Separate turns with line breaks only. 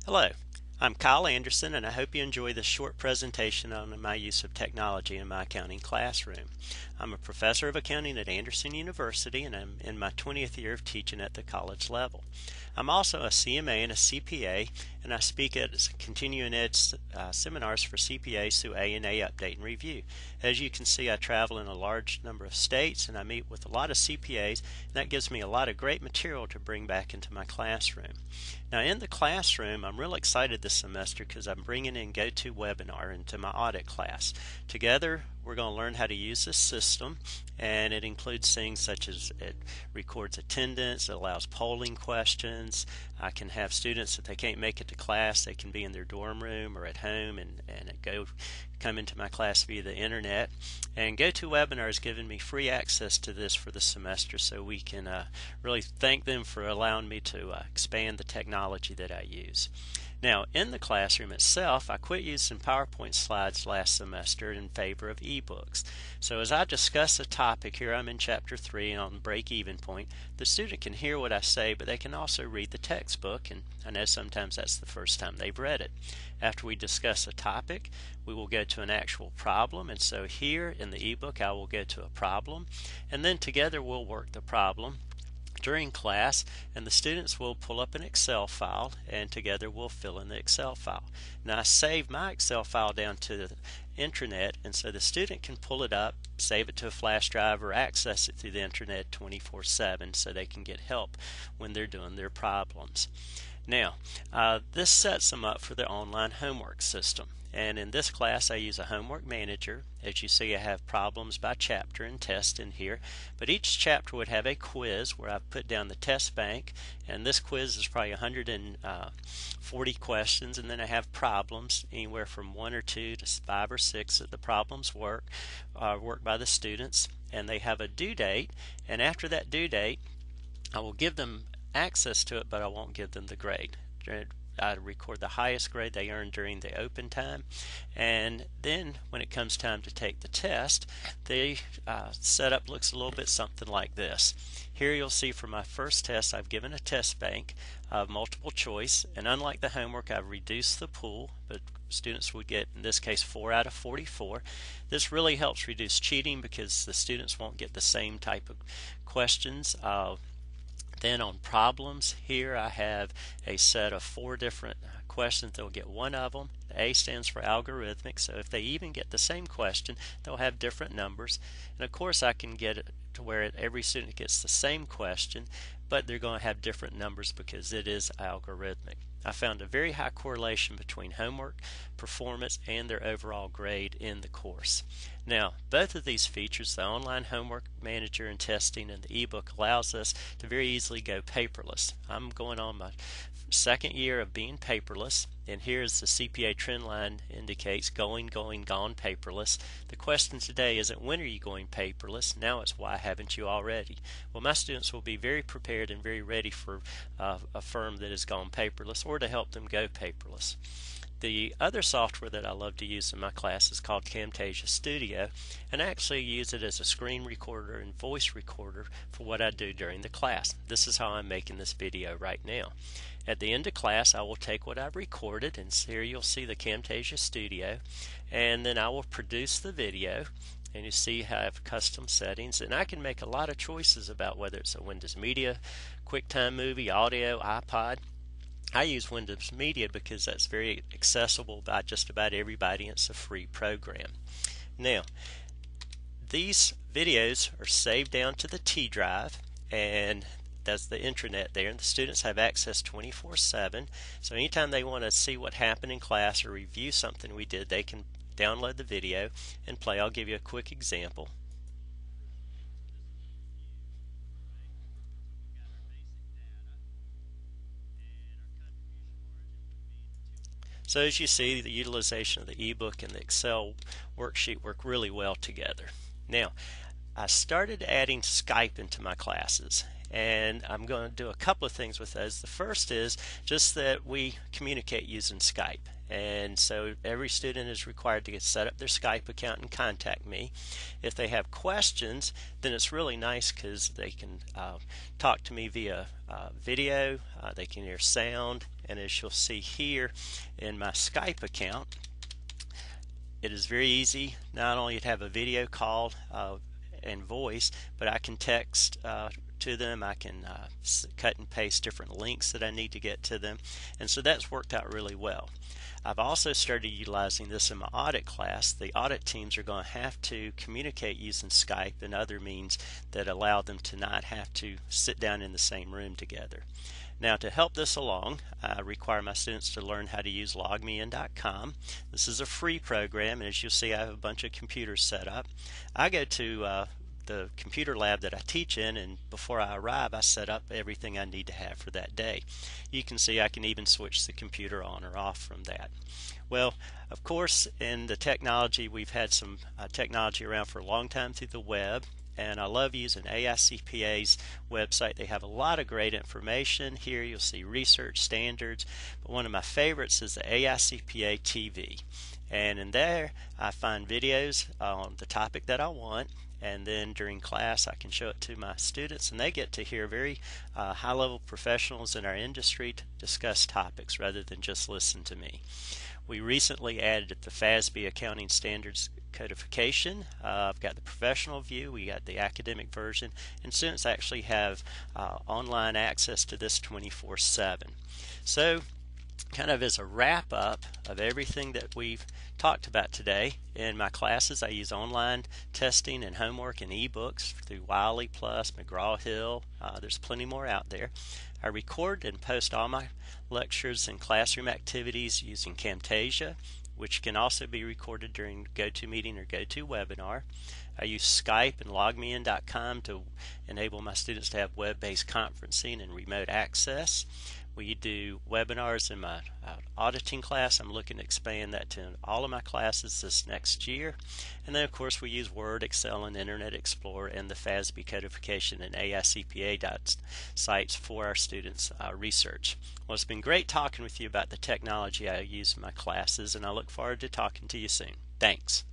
Hello, I'm Kyle Anderson, and I hope you enjoy this short presentation on my use of technology in my accounting classroom. I'm a professor of accounting at Anderson University, and I'm in my 20th year of teaching at the college level. I'm also a CMA and a CPA, and I speak at continuing ed seminars for CPAs through A&A Update and Review. As you can see, I travel in a large number of states, and I meet with a lot of CPAs, and that gives me a lot of great material to bring back into my classroom. Now, in the classroom, I'm real excited this semester because I'm bringing in GoToWebinar into my audit class. Together, we're going to learn how to use this system, and it includes things such as it records attendance, it allows polling questions. I can have students, if they can't make it to class, they can be in their dorm room or at home and come into my class via the internet. And GoToWebinar has given me free access to this for the semester, so we can really thank them for allowing me to expand the technology that I use. Now, in the classroom itself, I quit using PowerPoint slides last semester in favor of ebooks. So as I discuss a topic, here I'm in Chapter 3 on break-even point, the student can hear what I say, but they can also read the textbook, and I know sometimes that's the first time they've read it. After we discuss a topic, we will go to an actual problem, and so here in the ebook I will go to a problem, and then together we'll work the problem during class, and the students will pull up an Excel file, and together we'll fill in the Excel file. Now, I save my Excel file down to the intranet, and so the student can pull it up, save it to a flash drive, or access it through the internet 24/7 so they can get help when they're doing their problems. Now, this sets them up for the online homework system. And in this class I use a homework manager. As you see, I have problems by chapter and test in here, but each chapter would have a quiz where I've put down the test bank, and this quiz is probably 140 questions, and then I have problems anywhere from 1 or 2 to 5 or 6 that the problems work by the students, and they have a due date, and after that due date I will give them access to it, but I won't give them the grade. I record the highest grade they earn during the open time, and then when it comes time to take the test, the setup looks a little bit something like this. Here you'll see for my first test I've given a test bank of multiple choice, and unlike the homework I've reduced the pool, but students would get, in this case, 4 out of 44. This really helps reduce cheating because the students won't get the same type of questions. Then on problems, here I have a set of 4 different questions. They'll get one of them. The A stands for algorithmic, so if they even get the same question, they'll have different numbers. And of course I can get it to where every student gets the same question, but they're going to have different numbers because it is algorithmic. I found a very high correlation between homework, performance, and their overall grade in the course. Now, both of these features, the online homework manager and testing, and the ebook, allows us to very easily go paperless. I'm going on my second year of being paperless, and here's the CPA trend line indicates going, gone paperless. The question today isn't when are you going paperless, now it's why haven't you already? Well, my students will be very prepared and very ready for a firm that has gone paperless, or to help them go paperless. The other software that I love to use in my class is called Camtasia Studio, and I actually use it as a screen recorder and voice recorder for what I do during the class. This is how I'm making this video right now. At the end of class, I will take what I've recorded, and here you'll see the Camtasia Studio, and then I will produce the video, and you see how I have custom settings, and I can make a lot of choices about whether it's a Windows Media, QuickTime Movie, Audio, iPod. I use Windows Media because that's very accessible by just about everybody, and it's a free program. Now, these videos are saved down to the T drive, and that's the intranet there, and the students have access 24/7, so anytime they want to see what happened in class or review something we did, they can download the video and play. I'll give you a quick example. So as you see, the utilization of the ebook and the Excel worksheet work really well together. Now, I started adding Skype into my classes, and I'm going to do a couple of things with those. The first is just that we communicate using Skype. and so every student is required to get set up their Skype account and contact me. If they have questions, then it's really nice because they can talk to me via video, they can hear sound, and as you'll see here in my Skype account, it is very easy not only to have a video call and voice, but I can text to them. I can cut and paste different links that I need to get to them, and so that's worked out really well. I've also started utilizing this in my audit class. The audit teams are going to have to communicate using Skype and other means that allow them to not have to sit down in the same room together. Now, to help this along, I require my students to learn how to use logmein.com. This is a free program, and as you'll see, I have a bunch of computers set up. I go to the computer lab that I teach in, and before I arrive, I set up everything I need to have for that day. You can see I can even switch the computer on or off from that. Well, of course, in the technology, we've had some technology around for a long time through the web, and I love using AICPA's website. They have a lot of great information. Here you'll see research standards, but one of my favorites is the AICPA TV. And in there I find videos on the topic that I want, and then during class I can show it to my students, and they get to hear very high-level professionals in our industry to discuss topics rather than just listen to me. We recently added the FASB Accounting Standards Codification. I've got the professional view, we got the academic version, and students actually have online access to this 24/7. So, kind of as a wrap up of everything that we've talked about today, in my classes I use online testing and homework and ebooks through Wiley Plus, McGraw-Hill. There's plenty more out there. I record and post all my lectures and classroom activities using Camtasia, which can also be recorded during GoToMeeting or GoToWebinar. I use Skype and logmein.com to enable my students to have web-based conferencing and remote access. We do webinars in my auditing class. I'm looking to expand that to all of my classes this next year. And then of course we use Word, Excel, and Internet Explorer and the FASB codification and AICPA sites for our students' research. Well, it's been great talking with you about the technology I use in my classes, and I look forward to talking to you soon. Thanks.